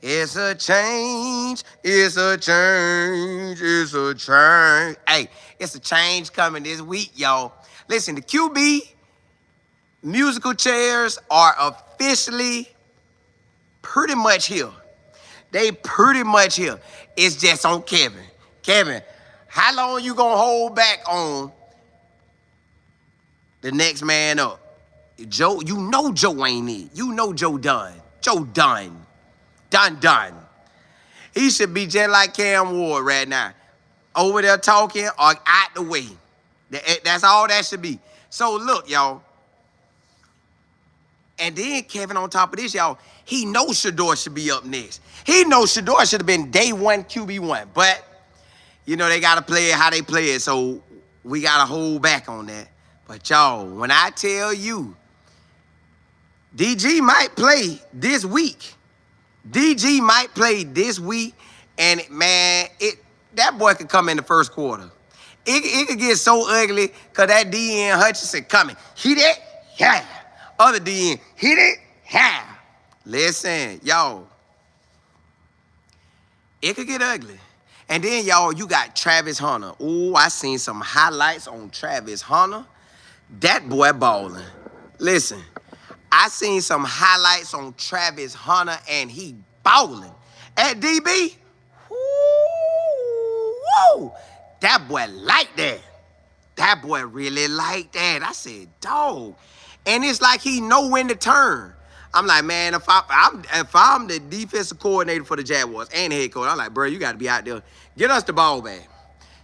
It's a change. It's a change. It's a change. Hey, it's a change coming this week, y'all. Listen, the QB musical chairs are officially pretty much here. They pretty much here. It's just on Kevin. Kevin, how long you gonna hold back on the next man up? Joe, you know Joe ain't it. You know Joe done. Joe done. Done. He should be just like Cam Ward right now. Over there talking or out the way. That's all that should be. So look, y'all. And then Kevin, on top of this, y'all, he knows Shedeur should be up next. He knows Shedeur should have been day one QB1. But, you know, they got to play it how they play it. So we got to hold back on that. But, y'all, when I tell you, DG might play this week. DG might play this week. And, man, that boy could come in the first quarter. It could get so ugly because that DN Hutchinson coming. Hit it? Yeah. Other DN, hit it? Yeah. Listen, y'all. It could get ugly. And then, y'all, you got Travis Hunter. Ooh, I seen some highlights on Travis Hunter. That boy balling. Listen, I seen some highlights on Travis Hunter, and he balling. At DB, woo, that boy like that. That boy really like that. I said, dog. And it's like he know when to turn. I'm like, man, if I'm the defensive coordinator for the Jaguars and the head coach, I'm like, bro, you got to be out there. Get us the ball back.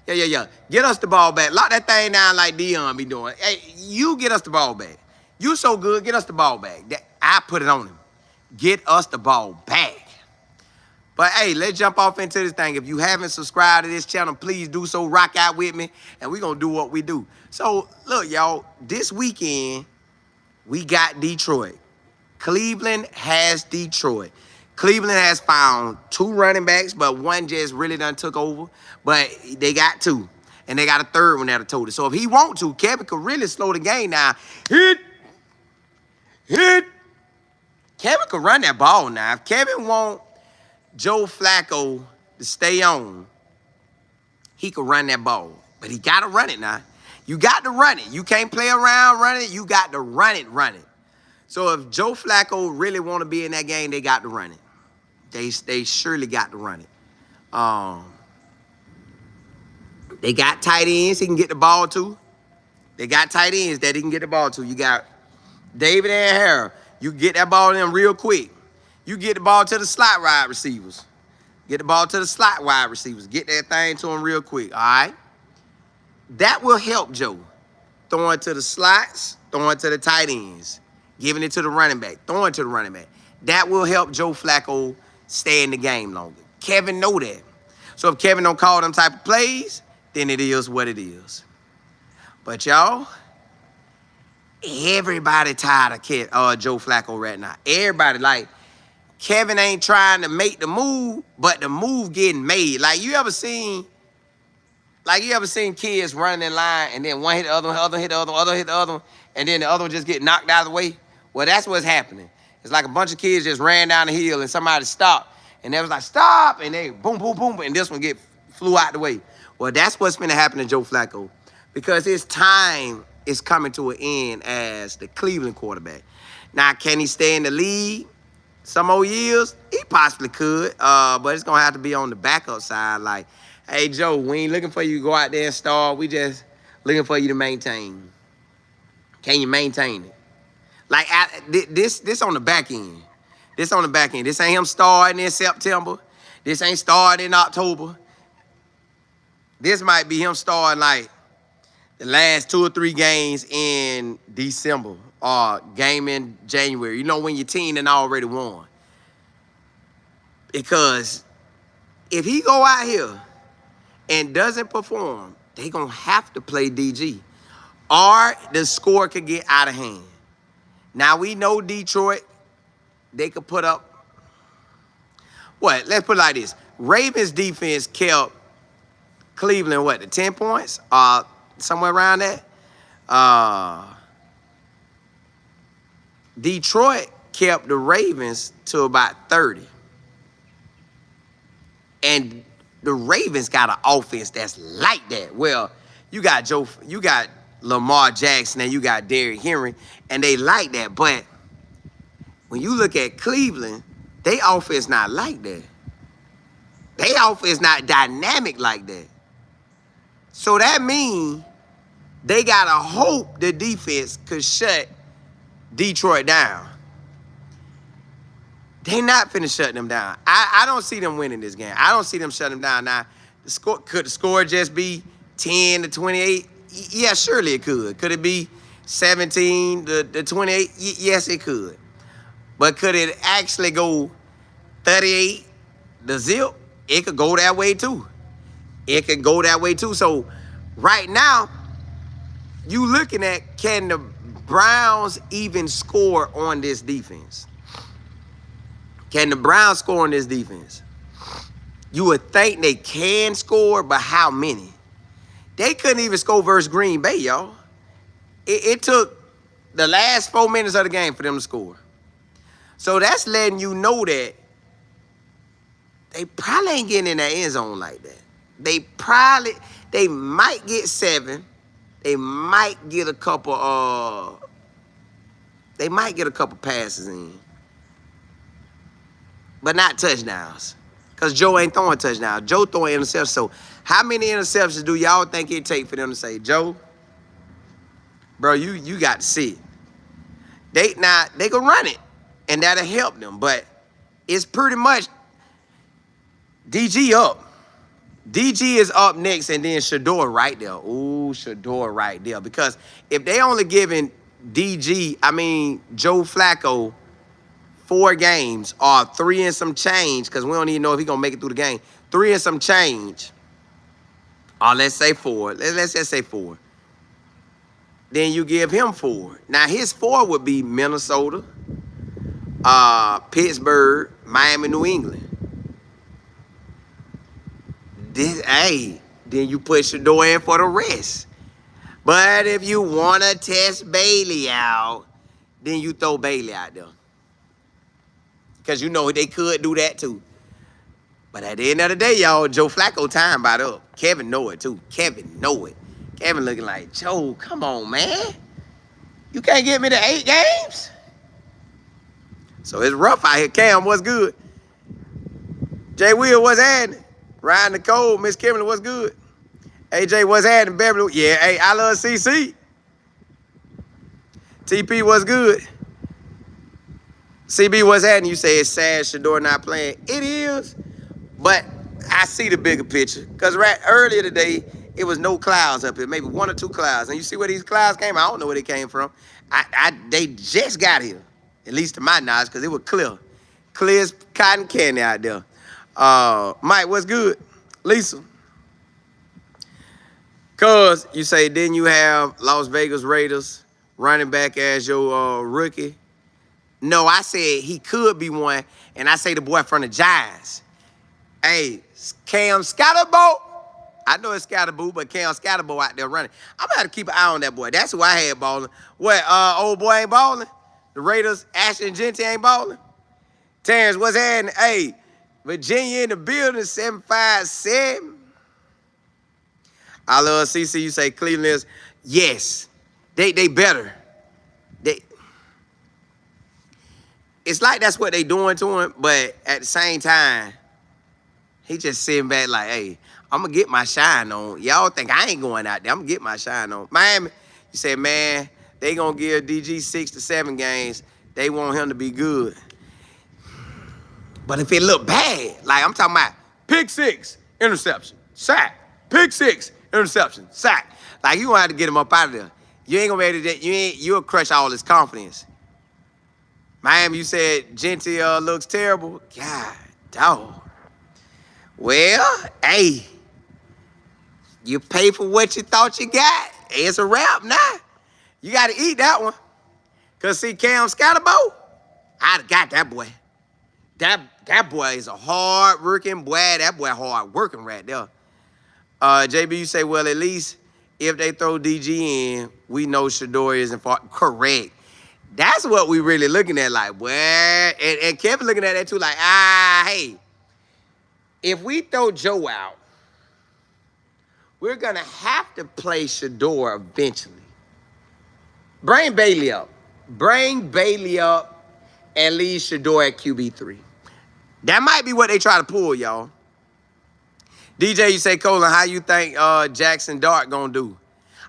Yeah. Get us the ball back. Lock that thing down like Dion be doing. Hey, you get us the ball back. You so good, get us the ball back. I put it on him. Get us the ball back. But, hey, let's jump off into this thing. If you haven't subscribed to this channel, please do so. Rock out with me, and we're going to do what we do. So, look, y'all, this weekend, we got Detroit. Cleveland has Detroit. Cleveland has found 2 running backs, but one just really done took over. But they got 2, and they got a third one that'll told it. So if he want to, Kevin could really slow the game down. Hit. Kevin could run that ball now. If Kevin want Joe Flacco to stay on, he could run that ball. But he got to run it now. You got to run it. You can't play around running it. You got to run it. So if Joe Flacco really want to be in that game, they got to run it. They surely got to run it. They got tight ends he can get the ball to. They got tight ends that he can get the ball to. You got David and Harrell. You get that ball to them real quick. You get the ball to the slot wide receivers. Get the ball to the slot wide receivers. Get that thing to them real quick, all right? That will help Joe. Throwing to the slots, throwing to the tight ends, giving it to the running back, throwing to the running back. That will help Joe Flacco stay in the game longer. Kevin know that. So if Kevin don't call them type of plays, then it is what it is. But, y'all, everybody tired of Joe Flacco right now. Everybody, like, Kevin ain't trying to make the move, but the move getting made. Like you ever seen kids running in line and then one hit the other one, other hit the other one, other hit the other one, and then the other one just get knocked out of the way? Well, that's what's happening. It's like a bunch of kids just ran down the hill and somebody stopped. And they was like, stop, and they boom, boom, boom, and this one flew out the way. Well, that's what's gonna happen to Joe Flacco. Because his time is coming to an end as the Cleveland quarterback. Now, can he stay in the league some more years? He possibly could, but it's going to have to be on the backup side. Like, hey, Joe, we ain't looking for you to go out there and start. We just looking for you to maintain. Can you maintain it? Like, this on the back end. This on the back end. This ain't him starting in September. This ain't starting in October. This might be him starting, like, the last 2 or 3 games in December or game in January. You know, when your team done already won. Because if he go out here and doesn't perform, they going to have to play DG. Or the score could get out of hand. Now, we know Detroit, they could put up, what? Let's put it like this. Ravens defense kept Cleveland, what, to 10 points? Somewhere around that. Detroit kept the Ravens to about 30. And the Ravens got an offense that's like that. Well, you got Lamar Jackson and you got Derrick Henry, and they like that. But when you look at Cleveland, they offense not like that. They offense not dynamic like that. So that means they got to hope the defense could shut Detroit down. They not finna shut them down. I don't see them winning this game. I don't see them shutting them down. Now, could the score just be 10 to 28? Yeah, surely it could. Could it be 17 to 28? Yes, it could. But could it actually go 38 to 0? It could go that way too. It could go that way too. So right now, you looking at, can the Browns even score on this defense? Can the Browns score on this defense? You would think they can score, but how many? They couldn't even score versus Green Bay, y'all. It took the last 4 minutes of the game for them to score. So that's letting you know that they probably ain't getting in that end zone like that. They might get 7. They might get a couple passes in. But not touchdowns. Because Joe ain't throwing touchdowns. Joe throwing interceptions. So how many interceptions do y'all think it take for them to say, Joe, bro, you got to see it. They can run it, and that'll help them. But it's pretty much DG up. DG is up next, and then Shedeur right there. Ooh, Shedeur right there. Because if they only giving Joe Flacco 4 games or 3 and some change, because we don't even know if he's going to make it through the game. 3 and some change, or let's say 4. Let's just say 4. Then you give him 4. Now, his 4 would be Minnesota, Pittsburgh, Miami, New England. Then you put Shedeur in for the rest. But if you want to test Bailey out, then you throw Bailey out there. Because you know they could do that too. But at the end of the day, y'all, Joe Flacco time about up. Kevin know it too. Kevin know it. Kevin looking like, Joe, come on, man. You can't get me to 8 games? So it's rough out here. Cam, what's good? Jay Will, what's happening? Ryan Nicole, Miss Kimberly, what's good? AJ, what's happening? Beverly, yeah, hey, I love CC. TP, what's good? CB, what's happening? You say it's sad Shedeur not playing. It is, but I see the bigger picture. Because earlier today, it was no clouds up here, maybe 1 or 2 clouds. And you see where these clouds came? I don't know where they came from. They just got here, at least to my knowledge, because it was clear. Clear as cotton candy out there. Mike, what's good? Lisa. Because you say, didn't you have Las Vegas Raiders running back as your rookie? No, I said he could be one, and I say the boy from the Giants. Hey, Cam Scatterbo. I know it's Scatterboo, but Cam Scatterbo out there running. I'm going to have to keep an eye on that boy. That's who I had balling. What, old boy ain't balling? The Raiders, Ashton Genty ain't balling? Terrence, what's happening? Hey, Virginia in the building, 757. I love CC. You say Cleveland. Yes, they better. It's like that's what they doing to him, but at the same time, he just sitting back like, hey, I'm going to get my shine on. Y'all think I ain't going out there. I'm going to get my shine on. Miami, you say, man, they going to give DG 6 to 7 games. They want him to be good. But if it look bad, like I'm talking about pick 6, interception, sack, pick 6, interception, sack. Like you going to have to get him up out of there. You ain't going to be able to do that. You'll crush all his confidence. Miami, you said Genty looks terrible. God, dog. Well, hey, you pay for what you thought you got. It's a wrap now. You got to eat that one. Because, see, Cam Scatterbo, I'd got that boy. That boy is a hard-working boy. That boy hard-working right there. JB, you say, well, at least if they throw DG in, we know Shador isn't far. Correct. That's what we really looking at, like, well, and Kevin looking at that too, like, hey, if we throw Joe out, we're going to have to play Shedeur eventually. Bring Bailey up. Bring Bailey up and leave Shedeur at QB3. That might be what they try to pull, y'all. DJ, you say, Colin, how you think Jackson Dart going to do?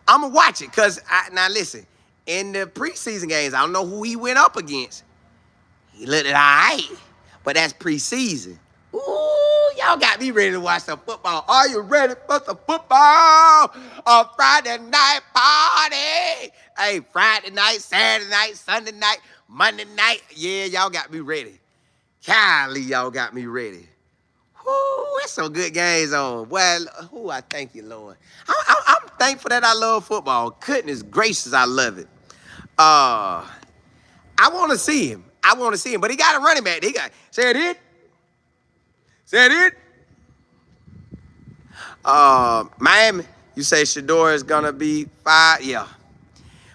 I'm going to watch it because, now listen, in the preseason games, I don't know who he went up against. He looked all right, but that's preseason. Ooh, y'all got me ready to watch some football. Are you ready for some football? A Friday night party. Hey, Friday night, Saturday night, Sunday night, Monday night. Yeah, y'all got me ready. Golly, y'all got me ready. Woo, it's some good games on. Well, I thank you, Lord. I'm thankful that I love football. Goodness gracious, I love it. I want to see him. But he got a running back. Say it. Miami, you say Shador is going to be 5? Yeah.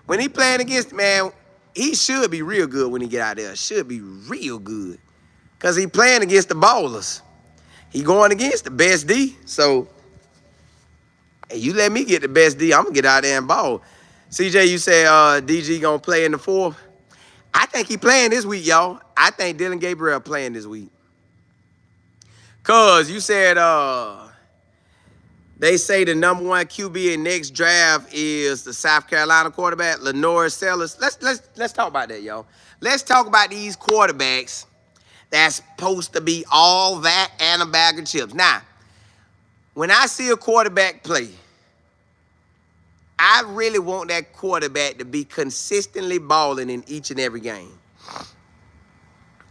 When he playing against, man, he should be real good when he get out there. Should be real good. Because he playing against the ballers. He going against the best D. So, hey, you let me get the best D, I'm going to get out there and ball. CJ, you say DG going to play in the 4th? I think he playing this week, y'all. I think Dylan Gabriel playing this week. Cause you said they say the number 1 QB in next draft is the South Carolina quarterback, Lenore Sellers. Let's talk about that, y'all. Let's talk about these quarterbacks that's supposed to be all that and a bag of chips. Now, when I see a quarterback play, I really want that quarterback to be consistently balling in each and every game. All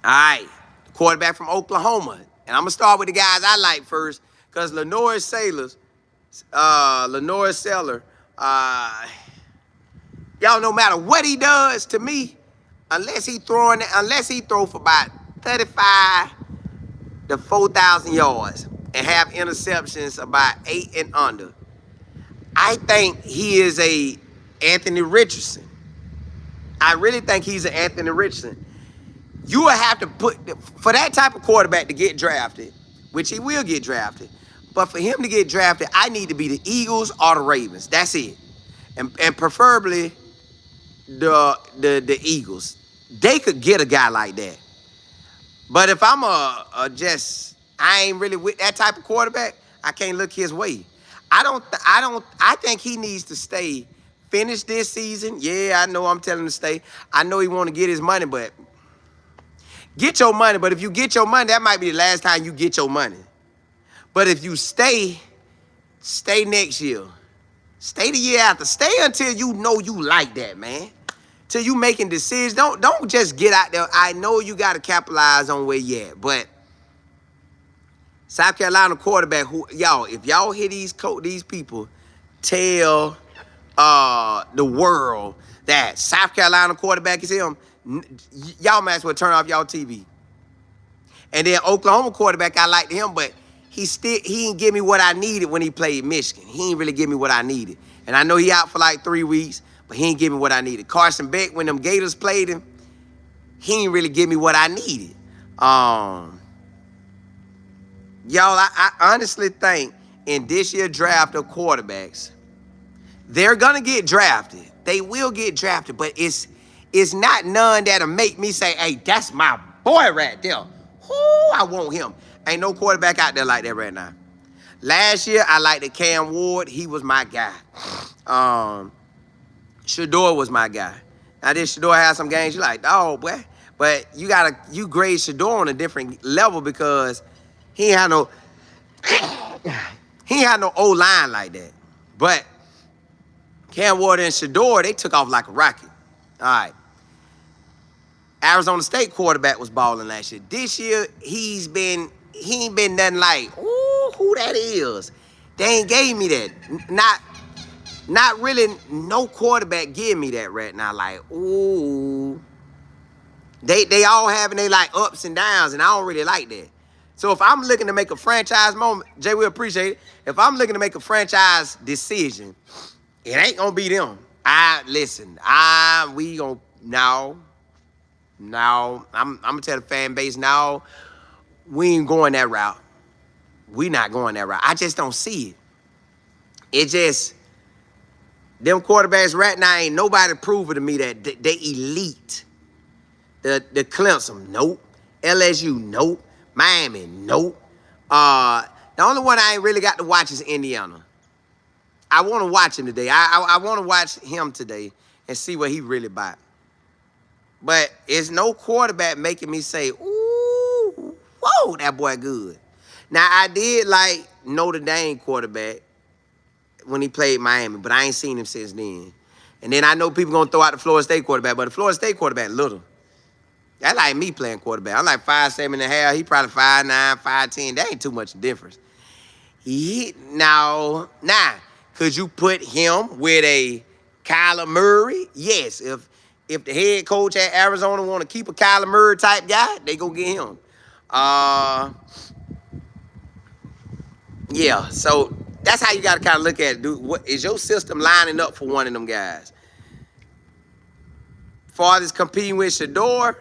right, quarterback from Oklahoma. And I'm going to start with the guys I like first because Lenore Sellers, y'all, no matter what he does to me, unless he throw for about 35 to 4,000 yards and have interceptions about 8 and under, I think he is a Anthony Richardson. I really think he's an Anthony Richardson. You will have to for that type of quarterback to get drafted, which he will get drafted, but for him to get drafted, I need to be the Eagles or the Ravens. That's it. And preferably the Eagles. They could get a guy like that. But if I'm I ain't really with that type of quarterback, I can't look his way. I think he needs to stay, finish this season. Yeah, I know I'm telling him to stay. I know he want to get his money, but get your money. But if you get your money, that might be the last time you get your money. But if you stay next year. Stay the year after. Stay until you know you like that, man. Till you making decisions. Don't just get out there. I know you got to capitalize on where you at, but South Carolina quarterback, y'all, if y'all hear these people tell the world that South Carolina quarterback is him, y'all might as well turn off y'all TV. And then Oklahoma quarterback, I liked him, but he didn't give me what I needed when he played Michigan. He didn't really give me what I needed. And I know he out for like 3 weeks, but he didn't give me what I needed. Carson Beck, when them Gators played him, he didn't really give me what I needed. Y'all, I honestly think in this year's draft of quarterbacks, they're going to get drafted. They will get drafted, but it's not none that'll make me say, hey, that's my boy right there. Ooh, I want him. Ain't no quarterback out there like that right now. Last year, I liked the Cam Ward. He was my guy. Shedeur was my guy. Now, this Shedeur has some games you like, oh, boy. But you grade Shedeur on a different level because he ain't had no O-line like that. But Cam Ward and Shedeur, they took off like a rocket. All right. Arizona State quarterback was balling last year. This year, he ain't been nothing like, ooh, who that is. They ain't gave me that. Not really no quarterback give me that right now. Like, ooh. They all having they like ups and downs, and I don't really like that. So if I'm looking to make a franchise moment, Jay, we appreciate it. If I'm looking to make a franchise decision, it ain't gonna be them. I'm gonna tell the fan base now, we ain't going that route. we not going that route. I just don't see it. It just, them quarterbacks right now ain't nobody proving to me that they elite. The Clemson, nope. LSU, nope. Miami, nope. The only one I ain't really got to watch is Indiana. I want to watch him today. I want to watch him today and see what he really about. But it's no quarterback making me say, ooh, whoa, that boy good. Now, I did like Notre Dame quarterback when he played Miami, but I ain't seen him since then. And then I know people going to throw out the Florida State quarterback, but the Florida State quarterback little. That's like me playing quarterback. I'm like 5'7.5". He probably 5'9", 5'10". That ain't too much difference. Now, could you put him with a Kyler Murray? Yes. If the head coach at Arizona want to keep a Kyler Murray type guy, they go get him. Yeah, so that's how you got to kind of look at it, dude. What is your system lining up for one of them guys? Far as competing with Shedeur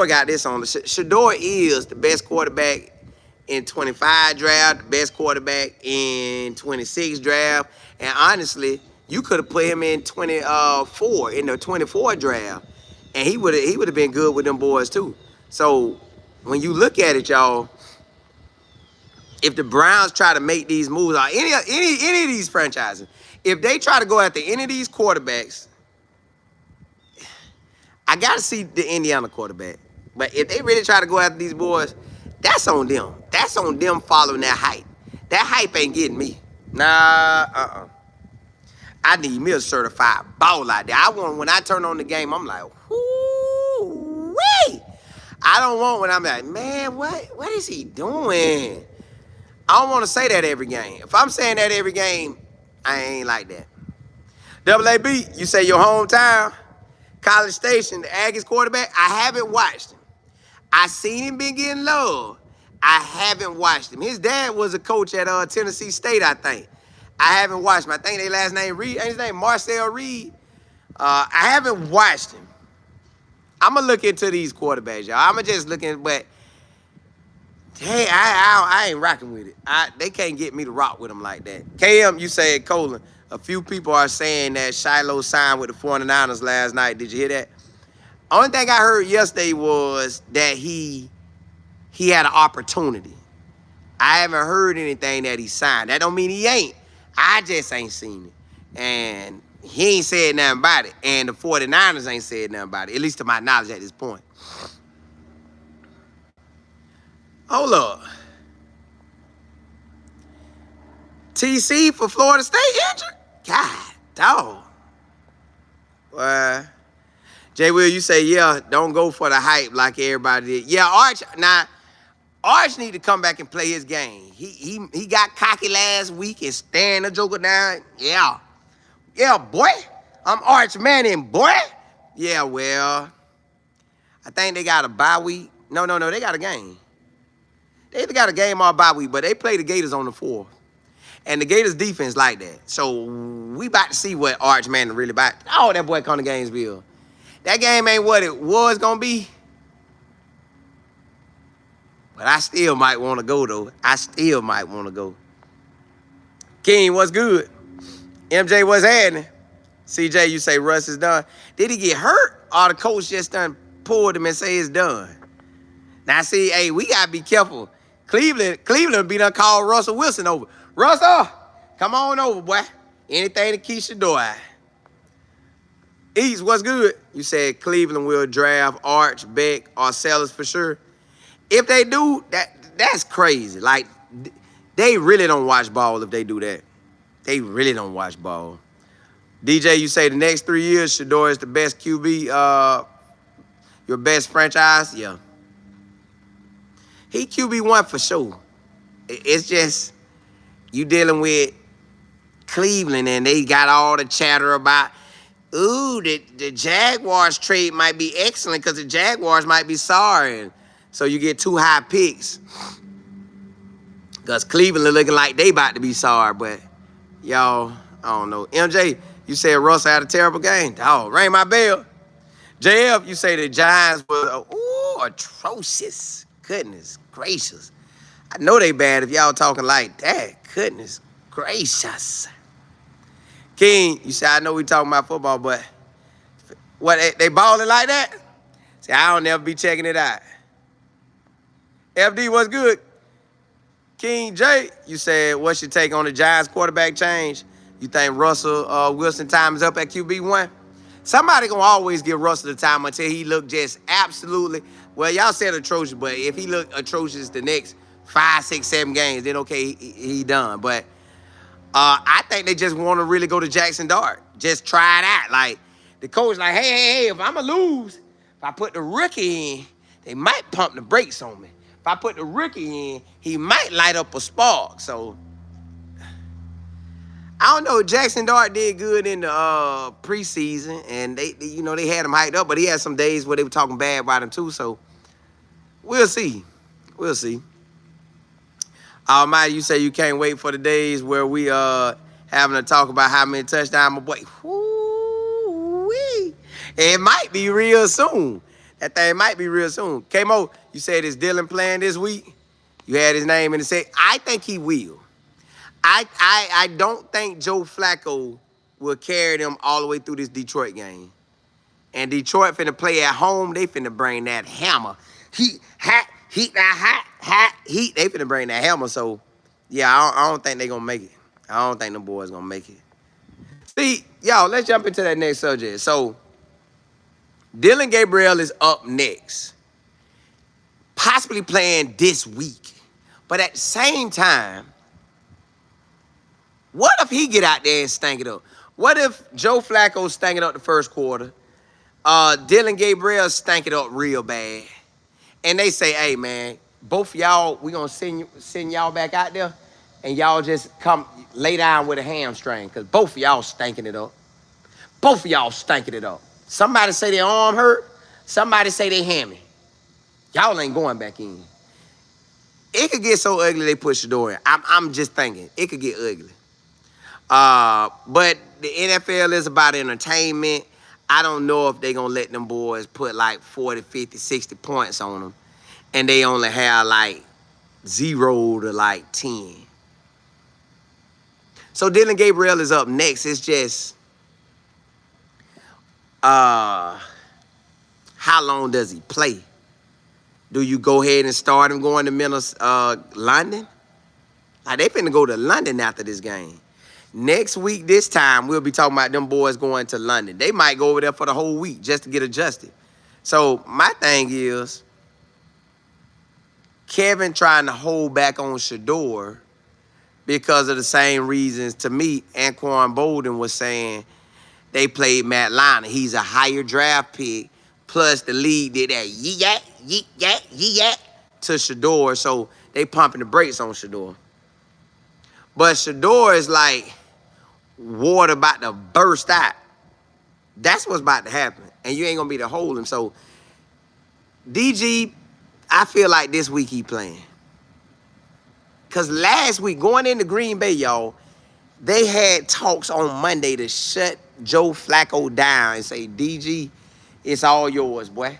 got this on. Shedeur is the best quarterback in 25 draft, the best quarterback in 26 draft, and honestly, you could have put him in 24 in the 24 draft, and he would have been good with them boys too. So when you look at it, y'all, if the Browns try to make these moves, or any of these franchises, if they try to go after any of these quarterbacks, I gotta see the Indiana quarterback. But if they really try to go after these boys, that's on them. That's on them following that hype. That hype ain't getting me. Nah, I need me a certified ball out there. I want, when I turn on the game, I'm like, whoo-wee. I don't want when I'm like, man, what is he doing? I don't want to say that every game. If I'm saying that every game, I ain't like that. Double AB, you say your hometown, College Station, the Aggies quarterback, I haven't watched him. I seen him been getting love. I haven't watched him. His dad was a coach at Tennessee State, I think. I haven't watched him. I think their last name Reed. Ain't his name Marcel Reed? I haven't watched him. I'm going to look into these quarterbacks, y'all. I'm going to just look in, but hey, I ain't rocking with it. They can't get me to rock with them like that. KM, you said, Colin, a few people are saying that Shiloh signed with the 49ers last night. Did you hear that? Only thing I heard yesterday was that he had an opportunity. I haven't heard anything that he signed. That don't mean he ain't. I just ain't seen it. And he ain't said nothing about it. And the 49ers ain't said nothing about it, at least to my knowledge at this point. Hold up. TC for Florida State injured? God, dog. Well, Jay Will, you say, yeah, don't go for the hype like everybody did. Yeah, Arch need to come back and play his game. He got cocky last week and staring the joker down. Yeah. Yeah, boy. I'm Arch Manning, boy. Yeah, well, I think they got a bye week. No, they got a game. They either got a game or a bye week, but they play the Gators on the 4th. And the Gators defense like that. So we about to see what Arch Manning really about. Oh, that boy come to Gainesville. That game ain't what it was going to be. But I still might want to go, though. I still might want to go. King, what's good? MJ, what's happening? CJ, you say Russ is done. Did he get hurt? Or the coach just done pulled him and say it's done? Now, see, hey, we got to be careful. Cleveland be done called Russell Wilson over. Russell, come on over, boy. Anything to keep Shedeur. East, what's good? You said Cleveland will draft Arch, Beck, or Sellers for sure. If they do, that's crazy. Like, they really don't watch ball if they do that. They really don't watch ball. DJ, you say the next 3 years, Shedeur is the best QB, your best franchise? Yeah. He QB1 for sure. It's just, you dealing with Cleveland and they got all the chatter about, ooh, the Jaguars trade might be excellent because the Jaguars might be sorry. So you get 2 high picks. Because Cleveland looking like they about to be sorry, but y'all, I don't know. MJ, you said Russell had a terrible game. Oh, ring my bell. JF, you say the Giants were, atrocious. Goodness gracious. I know they bad if y'all talking like that. Goodness gracious. King, you say I know we talking about football, but what, they balling like that? See, I don't never be checking it out. FD, what's good? King J, you said, what's your take on the Giants quarterback change? You think Russell Wilson time is up at QB1? Somebody gonna always give Russell the time until he look just absolutely, well, y'all said atrocious, but if he look atrocious the next 5, 6, 7 games, then okay, he done. But I think they just want to really go to Jackson Dart. Just try it out. Like, the coach like, hey, if I'm going to lose, if I put the rookie in, they might pump the brakes on me. If I put the rookie in, he might light up a spark. So, I don't know. Jackson Dart did good in the preseason, and they had him hyped up, but he had some days where they were talking bad about him too. So, we'll see. We'll see. Almighty, you say you can't wait for the days where we having to talk about how many touchdowns my boy. Woo-wee. It might be real soon. That thing might be real soon. K-Mo, you said is Dylan playing this week? You had his name in the set. I think he will. I don't think Joe Flacco will carry them all the way through this Detroit game. And Detroit finna play at home. They finna bring that hammer. Heat. They finna bring that hammer. So, yeah, I don't think they gonna make it. I don't think them boys gonna make it. See, y'all, let's jump into that next subject. So, Dylan Gabriel is up next. Possibly playing this week. But at the same time, what if he get out there and stank it up? What if Joe Flacco stank it up the first quarter? Dylan Gabriel stank it up real bad. And they say, hey, man, both of y'all, we going to send y'all back out there, and y'all just come lay down with a hamstring, because both of y'all stinking it up. Both of y'all stinking it up. Somebody say their arm hurt. Somebody say they hammy. Y'all ain't going back in. It could get so ugly they put Shedeur in. I'm just thinking. It could get ugly. But the NFL is about entertainment. I don't know if they're going to let them boys put like 40, 50, 60 points on them, and they only have like 0 to like 10. So Dylan Gabriel is up next. It's just, how long does he play? Do you go ahead and start him going to London? Like, they finna go to London after this game. Next week, this time, we'll be talking about them boys going to London. They might go over there for the whole week just to get adjusted. So, my thing is, Kevin trying to hold back on Shador because of the same reasons, to me, Anquan Bolden was saying they played Matt Leinart. He's a higher draft pick, plus the league did that yeet-yak to Shador, so they pumping the brakes on Shador. But Shador is like water about to burst out. That's what's about to happen. And you ain't going to be able to hold him. So, DG, I feel like this week he playing. Because last week, going into Green Bay, y'all, they had talks on Monday to shut Joe Flacco down and say, DG, it's all yours, boy.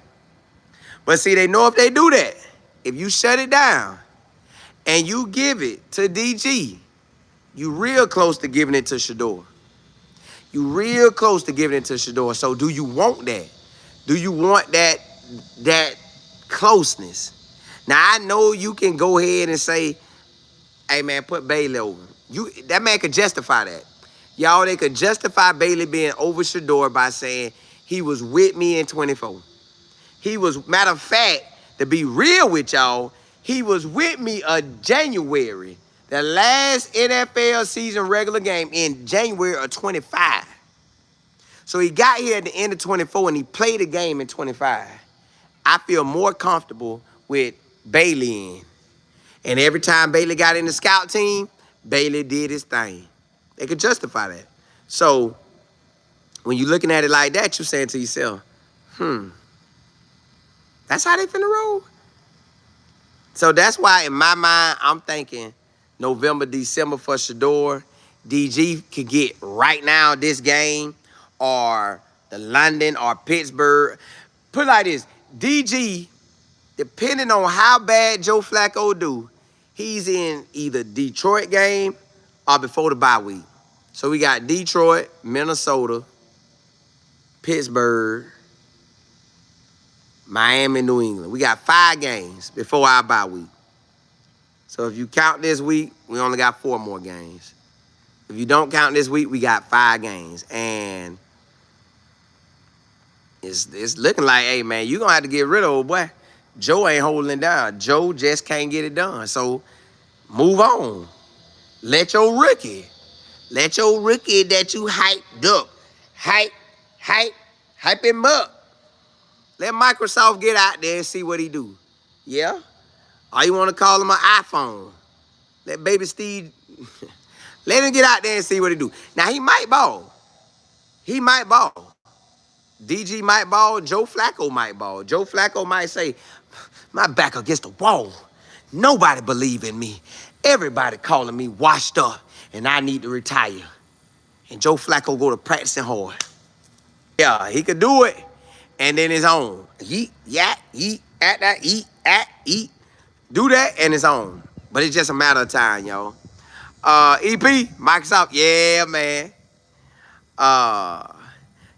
But see, they know if they do that, if you shut it down and you give it to DG, you real close to giving it to Shador. You real close to giving it to Shador. So do you want that? Do you want that closeness? Now, I know you can go ahead and say, hey, man, put Bailey over. That man could justify that. Y'all, they could justify Bailey being over Shador by saying he was with me in 24. He was, matter of fact, to be real with y'all, he was with me January. The last NFL season regular game in January of 25. So he got here at the end of 24 and he played a game in 25. I feel more comfortable with Bailey in. And every time Bailey got in the scout team, Bailey did his thing. They could justify that. So when you're looking at it like that, you're saying to yourself, that's how they finna roll? So that's why in my mind, I'm thinking November, December for Shedeur. DG could get right now this game or the London or Pittsburgh. Put it like this. DG, depending on how bad Joe Flacco do, He's in either Detroit game or before the bye week. So we got Detroit, Minnesota, Pittsburgh, Miami, New England. We got 5 games before our bye week. So if you count this week, we only got 4 more games. If you don't count this week, we got 5 games. And it's looking like, hey, man, you're going to have to get rid of old boy. Joe ain't holding it down. Joe just can't get it done. So move on. Let your rookie that you hyped up, hype him up. Let Microsoft get out there and see what he do. Yeah? Or you want to call him an iPhone. Let baby Steve, let him get out there and see what he do. Now, he might ball. DG might ball. Joe Flacco might ball. Joe Flacco might say, my back against the wall. Nobody believe in me. Everybody calling me washed up, and I need to retire. And Joe Flacco go to practicing hard. Yeah, he could do it, and then his own. Eat. Do that, and his own. But it's just a matter of time, y'all. EP, Microsoft, yeah, man.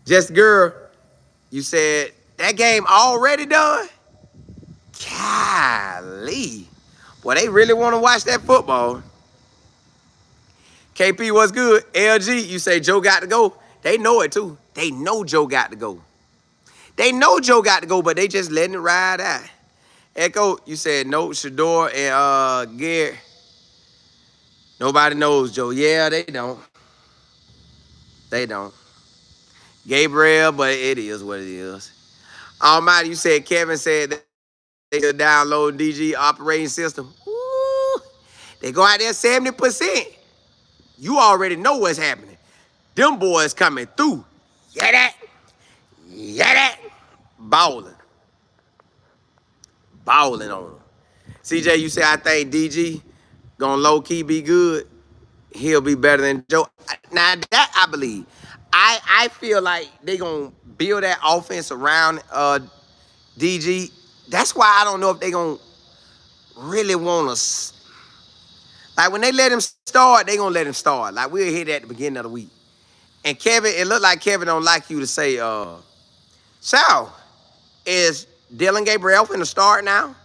Just girl, you said that game already done? Golly. Boy, they really want to watch that football. KP, what's good? LG, you say Joe got to go. They know it, too. They know Joe got to go. But they just letting it ride out. Echo, you said no, Shedeur and Gabriel. Nobody knows Joe. Yeah, they don't. Gabriel, but it is what it is. Almighty, you said Kevin said that they could download DG operating system. Ooh, they go out there 70%. You already know what's happening. Them boys coming through. Yeah, that. Balling on them. CJ, you say I think DG gonna low-key be good. He'll be better than Joe. Now, that I believe. I feel like they gonna build that offense around DG. That's why I don't know if they gonna really want to. Like, when they let him start, they gonna let him start. Like, we'll hit that at the beginning of the week. And Kevin, it looked like Kevin don't like you to say, Sal, is Dylan Gabriel finna start now?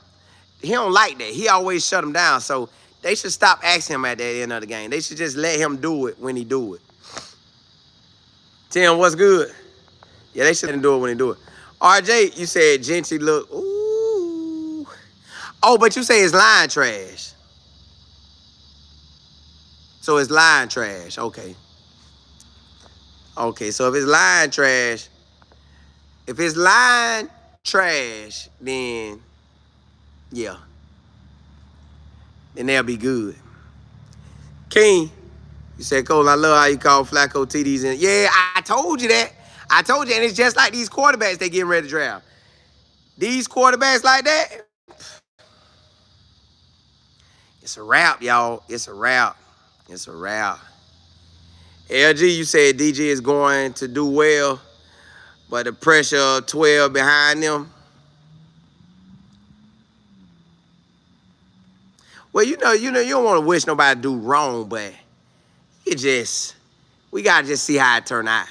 He don't like that. He always shut him down. So they should stop asking him at the end of the game. They should just let him do it when he do it. Tim, what's good? Yeah, they shouldn't do it when they do it. RJ, you said Gentry look, ooh. Oh, but you say it's line trash. So it's line trash. Okay. So if it's line trash, then yeah. Then they'll be good. King, you said, Cole, I love how you call Flacco TDs. And yeah, I told you that. And it's just like these quarterbacks they getting ready to draft. These quarterbacks like that, it's a wrap, y'all. It's a wrap. LG, you said DG is going to do well, but the pressure of 12 behind them. Well, you know, you don't want to wish nobody to do wrong, but we got to just see how it turn out.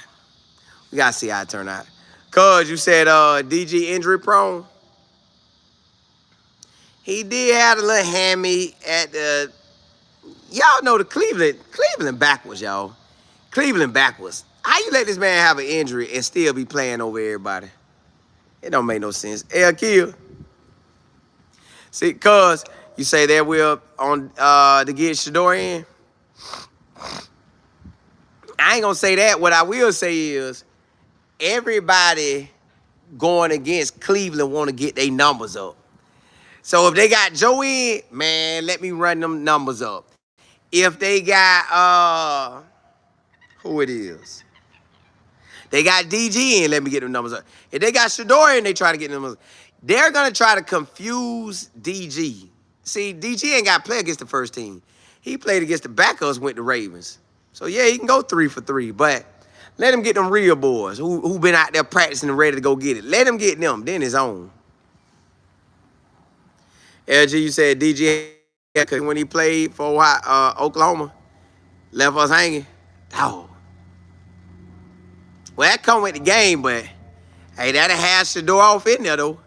Cuz, you said DG injury prone. He did have a little hammy at the, y'all know the Cleveland backwards, y'all. Cleveland backwards. How you let this man have an injury and still be playing over everybody? It don't make no sense. El Kill. See, cuz, you say that we're on to get Shador in. I ain't gonna say that. What I will say is everybody going against Cleveland want to get their numbers up. So if they got Joe in, man, let me run them numbers up. If they got who it is? They got DG in, let me get them numbers up. If they got Shedeur in, they try to get them numbers up. They're gonna try to confuse DG. See, DG ain't got to play against the first team. He played against the backups with the Ravens. So, yeah, he can go 3 for 3. But let him get them real boys who been out there practicing and ready to go get it. Let him get them, then his own. LG, you said DG Yeah, because when he played for Oklahoma, left us hanging. Oh, well, that come with the game, but hey, that'll have Shedeur off in there, though.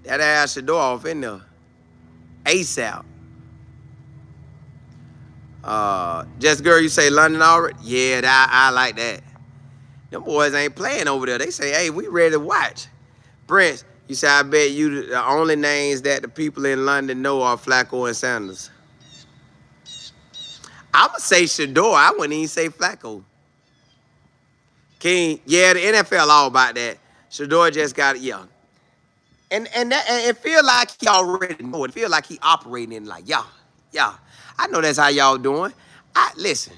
That'll have Shedeur off in there. ASAP. Just girl, you say London already? Yeah, I like that. Them boys ain't playing over there. They say, hey, we ready to watch. Prince, you say, I bet you the only names that the people in London know are Flacco and Sanders. I would say Shador. I wouldn't even say Flacco. King, yeah, the NFL all about that. Shador just got it, yeah. And it feel like he already know it. It feel like he operating in like, yeah. I know that's how y'all doing. Listen,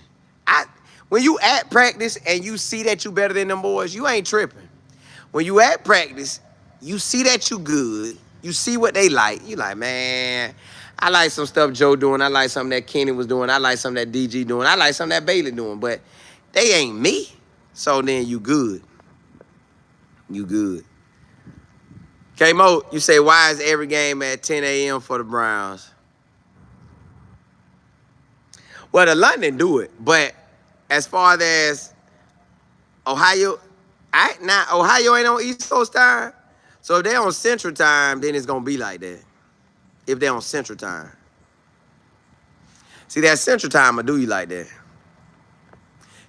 when you at practice and you see that you better than them boys, you ain't tripping. When you at practice, you see that you good. You see what they like. You like, man, I like some stuff Joe doing. I like something that Kenny was doing. I like something that DG doing. I like something that Bailey doing. But they ain't me. So then you good. You good. K-Mo, you say, why is every game at 10 a.m. for the Browns? Well, the London do it. But as far as Ohio, Ohio ain't on East Coast time. So if they're on Central time, then it's going to be like that. If they're on Central time. See, that Central time will do you like that.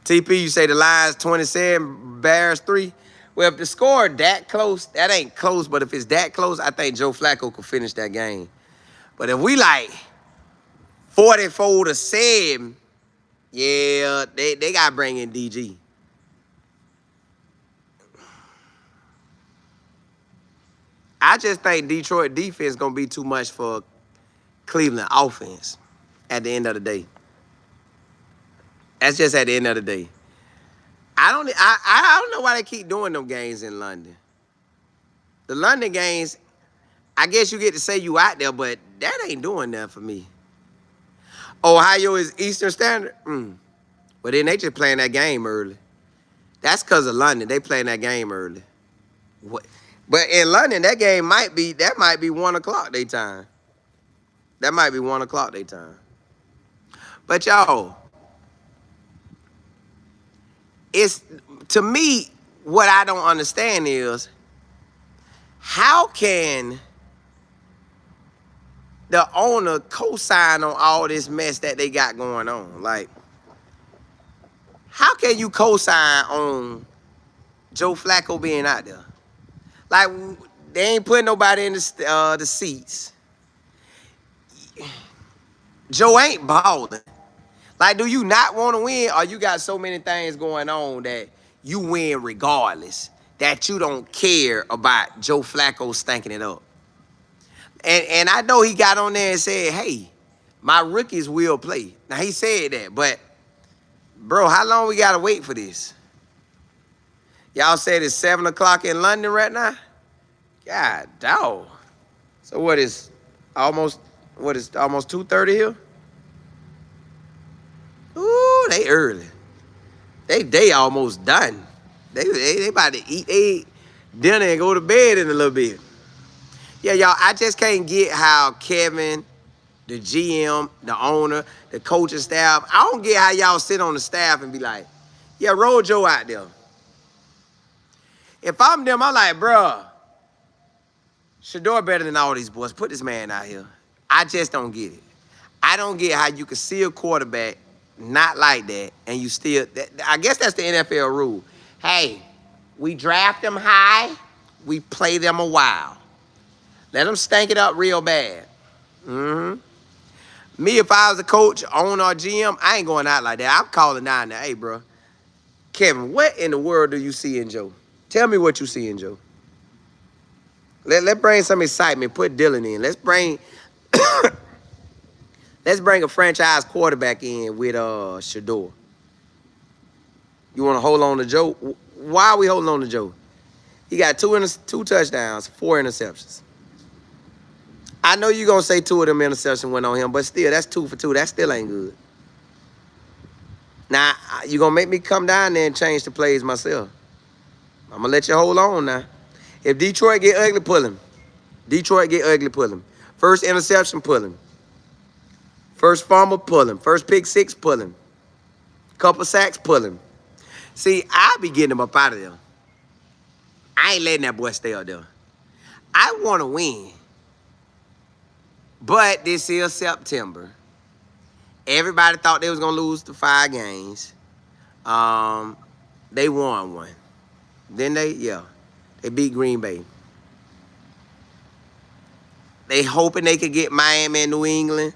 TP, you say the Lions 27, Bears 3. Well, if the score that close, that ain't close, but if it's that close, I think Joe Flacco could finish that game. But if we like 44-7, yeah, they got to bring in DG. I just think Detroit defense going to be too much for Cleveland offense at the end of the day. That's just at the end of the day. I don't know why they keep doing them games in London. The London games, I guess you get to say you out there, but that ain't doing nothing for me. Ohio is Eastern Standard? But then they just playing that game early. That's because of London. They playing that game early. What? But in London, that might be 1 o'clock their time. That might be 1 o'clock their time. But y'all, it's, to me, what I don't understand is, how can the owner co-sign on all this mess that they got going on? Like, how can you co-sign on Joe Flacco being out there? Like, they ain't putting nobody in the seats. Joe ain't balling. Like, do you not want to win, or you got so many things going on that you win regardless, that you don't care about Joe Flacco stinking it up? And I know he got on there and said, hey, my rookies will play. Now, he said that, but, bro, how long we got to wait for this? Y'all said it's 7 o'clock in London right now? God, dog. So what is almost 2:30 here? Ooh, they early. They almost done. They about to eat dinner and go to bed in a little bit. Yeah, y'all, I just can't get how Kevin, the GM, the owner, the coaching staff, I don't get how y'all sit on the staff and be like, yeah, roll Joe out there. If I'm them, I'm like, bruh, Shedeur better than all these boys. Put this man out here. I just don't get it. I don't get how you can see a quarterback not like that, and you still, I guess that's the NFL rule. Hey, we draft them high, we play them a while. Let them stank it up real bad. Me, if I was a coach, owner, or GM, I ain't going out like that. I'm calling down there, hey, bro, Kevin, what in the world do you see in Joe? Tell me what you see in Joe. Let's bring some excitement. Put Dylan in. Let's bring a franchise quarterback in with Shador. You want to hold on to Joe? Why are we holding on to Joe? He got two touchdowns, 4 interceptions. I know you're going to say 2 of them interceptions went on him, but still, that's 2 for 2. That still ain't good. Now, you're going to make me come down there and change the plays myself. I'm going to let you hold on now. If Detroit get ugly, pull him. Detroit get ugly, pull him. First interception, pull him. First fumble, pull him. First pick six, pull him. Couple sacks, pull him. See, I be getting him up out of there. I ain't letting that boy stay up there. I want to win. But this is September. Everybody thought they was going to lose the 5 games. They won one. Then they beat Green Bay. They hoping they could get Miami and New England.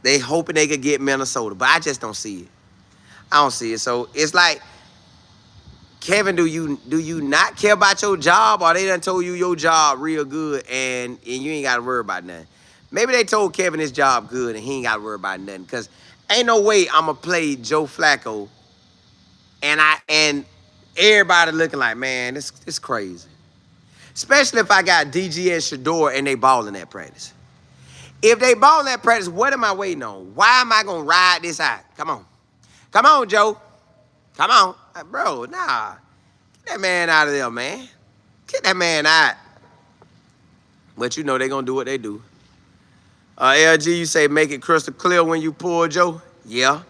They hoping they could get Minnesota, but I just don't see it. I don't see it. So it's like, Kevin, do you not care about your job, or they done told you your job real good and you ain't got to worry about nothing? Maybe they told Kevin his job good and he ain't got to worry about nothing, because ain't no way I'm going to play Joe Flacco and everybody looking like, man, it's crazy. Especially if I got DG and Shedeur and they balling at practice. If they balling at practice, what am I waiting on? Why am I going to ride this out? Come on. Come on, Joe. Come on. Bro, nah. Get that man out of there, man. Get that man out. But you know they going to do what they do. LG, you say make it crystal clear when you pull Joe? Yeah.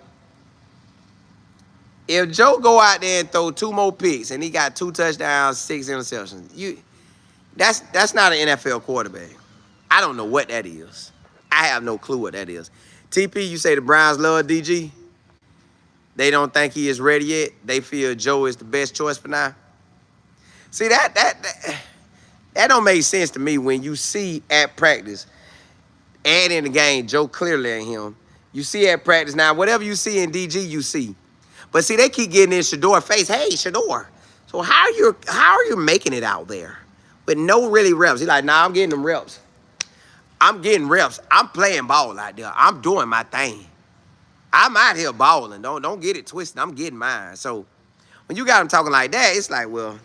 If Joe go out there and throw 2 more picks and he got 2 touchdowns, 6 interceptions, that's not an NFL quarterback. I don't know what that is. I have no clue what that is. TP, you say the Browns love DG? They don't think he is ready yet. They feel Joe is the best choice for now. See, that don't make sense to me when you see at practice and in the game, Joe clearly ain't him. You see at practice now, whatever you see in DG, you see. But see, they keep getting in Shador's face. Hey, Shedeur. So how are you making it out there with no really reps? He's like, nah, I'm getting them reps. I'm getting reps. I'm playing ball out there. I'm doing my thing. I'm out here balling. Don't get it twisted. I'm getting mine. So when you got him talking like that, it's like, well,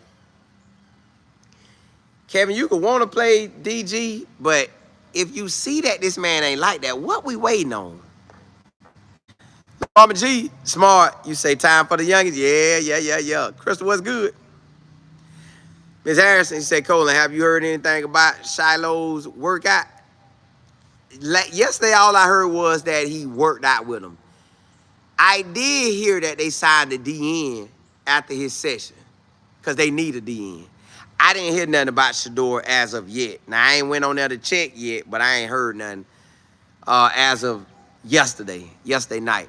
Kevin, you could want to play DG, but if you see that this man ain't like that, what we waiting on? Mama G, smart. You say time for the youngest? Yeah. Crystal, what's good? Ms. Harrison, you say, Colin, have you heard anything about Shiloh's workout? Yesterday, all I heard was that he worked out with him. I did hear that they signed a DN after his session because they need a DN. I didn't hear nothing about Shador as of yet. Now, I ain't went on there to check yet, but I ain't heard nothing as of yesterday night.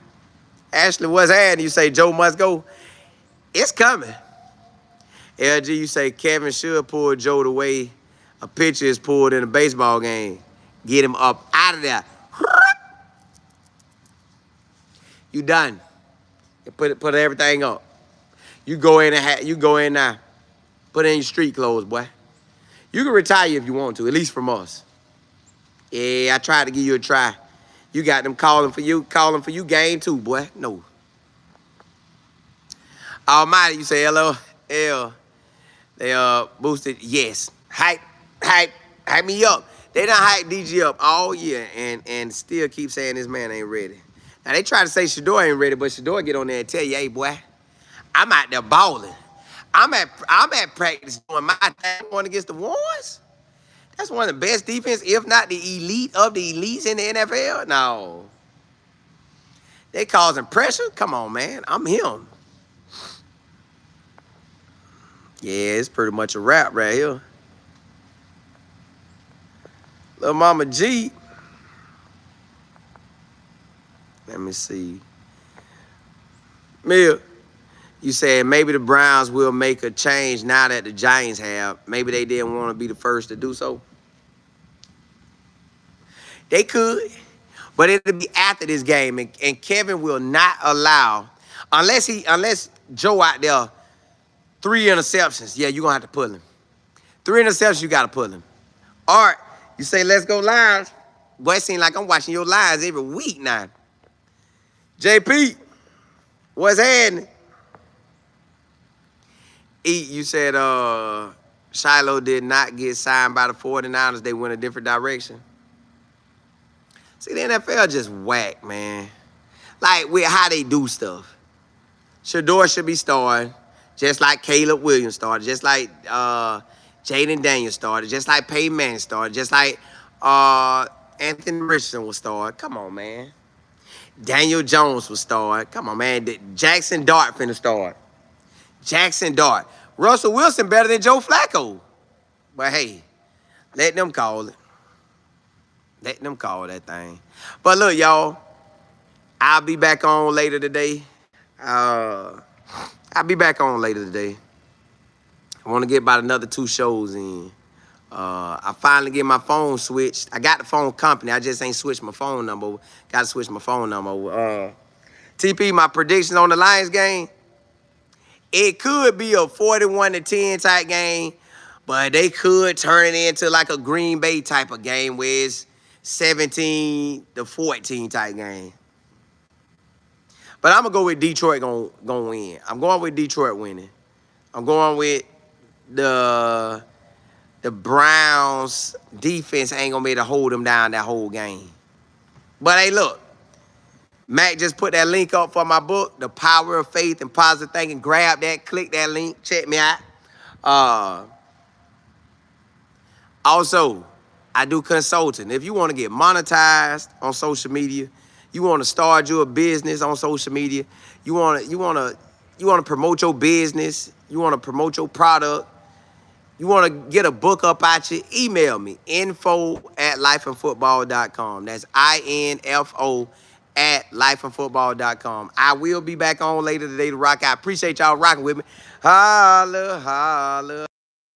Ashley, what's happening? You say Joe must go. It's coming. LG, you say Kevin should pull Joe the way a pitcher is pulled in a baseball game. Get him up out of there. You done. You put everything up. You go in now. Put in your street clothes, boy. You can retire if you want to, at least from us. Yeah, I tried to give you a try. You got them calling for you game too, boy. No. Almighty, you say LOL. They boosted. Yes. Hype me up. They done hype DG up all year and still keep saying this man ain't ready. Now, they try to say Shador ain't ready, but Shador get on there and tell you, hey, boy, I'm out there balling. I'm at practice doing my thing going against the Warriors. That's one of the best defense, if not the elite of the elites in the NFL. No. They causing pressure? Come on, man. I'm him. Yeah, it's pretty much a wrap right here. Little Mama G. Let me see. Mia, you said maybe the Browns will make a change now that the Giants have. Maybe they didn't want to be the first to do so. They could, but it'll be after this game. And Kevin will not allow, unless Joe out there, 3 interceptions. Yeah, you're going to have to pull him. 3 interceptions, you got to pull him. All right, you say, let's go Lions. Boy, it seems like I'm watching your Lions every week now. JP, what's happening? You said Shiloh did not get signed by the 49ers. They went a different direction. See, the NFL just whack, man. Like, with how they do stuff. Shador should be starting, just like Caleb Williams started, just like Jaden Daniels started, just like Peyton Manning started, just like Anthony Richardson was started. Come on, man. Daniel Jones was started. Come on, man. Jackson Dart finna start. Jackson Dart. Russell Wilson better than Joe Flacco. But hey, let them call it. Let them call that thing. But look, y'all, I'll be back on later today. I'll be back on later today. I want to get about another 2 shows in. I finally get my phone switched. I got the phone company. I just ain't switched my phone number. Got to switch my phone number over. TP, my predictions on the Lions game, it could be a 41-10 type game, but they could turn it into like a Green Bay type of game where it's 17-14 type game. But I'm going to go with Detroit gonna win. I'm going with Detroit winning. I'm going with the Browns defense ain't going to be able to hold them down that whole game. But hey, look. Mac just put that link up for my book, The Power of Faith and Positive Thinking. Grab that, click that link, check me out. Also, I do consulting. If you want to get monetized on social media, you want to start your business on social media, you want to promote your business, you want to promote your product, you want to get a book up at you, email me, info@lifeandfootball.com. That's info@lifeandfootball.com. I will be back on later today to rock. I appreciate y'all rocking with me. Holla, holla.